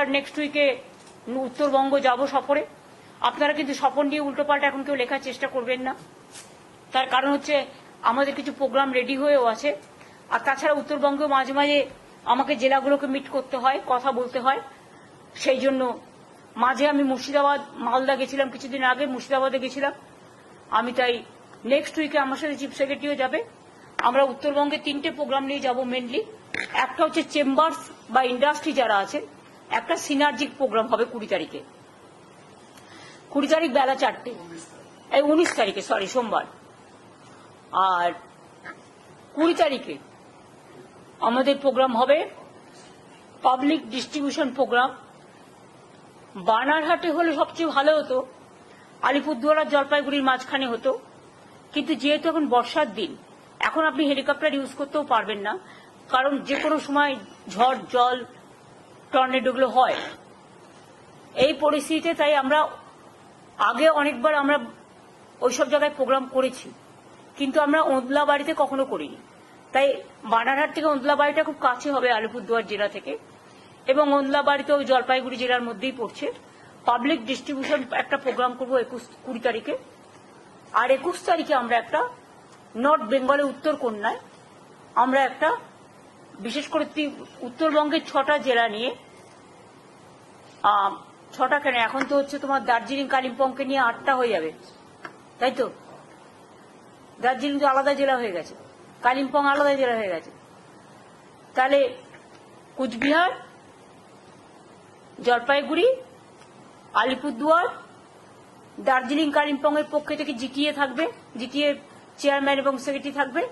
আবার নেক্সট উইকে উত্তরবঙ্গ যাব সফরে। আপনারা কিন্তু সফর নিয়ে উল্টোপাল্টা এখন কেউ লেখার চেষ্টা করবেন না। তার কারণ হচ্ছে আমাদের কিছু প্রোগ্রাম রেডি হয়েও আছে। আর তাছাড়া উত্তরবঙ্গেও মাঝে মাঝে আমাকে জেলাগুলোকে মিট করতে হয়, কথা বলতে হয়। সেই জন্য মাঝে আমি মুর্শিদাবাদ, মালদা গেছিলাম, কিছুদিন আগে মুর্শিদাবাদে গেছিলাম আমি। তাই নেক্সট উইকে আমার সাথে চিফ সেক্রেটারিও যাবে। আমরা উত্তরবঙ্গে 3টে প্রোগ্রাম নিয়ে যাব মেনলি। একটা হচ্ছে চেম্বার্স বা ইন্ডাস্ট্রি যারা আছে, একটা সিনার্জিক প্রোগ্রাম হবে 20 তারিখে। 20 তারিখ বেলা 4টে, এই 19 তারিখে সরি সোমবার। আর 20 তারিখে আমাদের প্রোগ্রাম হবে পাবলিক ডিস্ট্রিবিউশন প্রোগ্রাম। বানারহাটে হলে সবচেয়ে ভালো হতো, আলিপুরদুয়ার আর জলপাইগুড়ির মাঝখানে হতো, কিন্তু যেহেতু এখন বর্ষার দিন, এখন আপনি হেলিকপ্টার ইউজ করতেও পারবেন না, কারণ যে কোনো সময় ঝড়, জল, টর্নেডোগুলো হয়। এই পরিস্থিতিতে তাই আমরা আগে অনেকবার আমরা ওইসব জায়গায় প্রোগ্রাম করেছি, কিন্তু আমরা ওদলাবাড়িতে কখনো করিনি। তাই বানারহাট থেকে ওদলাবাড়িটা খুব কাছে হবে আলিপুরদুয়ার জেলা থেকে, এবং ওদলাবাড়িতে ওই জলপাইগুড়ি জেলার মধ্যেই পড়ছে। পাবলিক ডিস্ট্রিবিউশন একটা প্রোগ্রাম করবো 20 তারিখে। আর 21 তারিখে আমরা একটা নর্থ বেঙ্গলে উত্তরকন্যায় আমরা একটা বিশেষ করে উত্তরবঙ্গের 6টা জেলা নিয়ে, 6টা কেন, এখন তো হচ্ছে তোমার দার্জিলিং কালিম্পংকে নিয়ে 8টা হয়ে যাবে, তাই তো? দার্জিলিং তো আলাদা জেলা হয়ে গেছে, কালিম্পং আলাদা জেলা হয়ে গেছে। তাহলে কুচবিহার, জলপাইগুড়ি, আলিপুরদুয়ার, দার্জিলিং কালিম্পং এর পক্ষে থেকে জিটিএ থাকবে, জিটিএ চেয়ারম্যান এবং সেক্রেটারি থাকবে।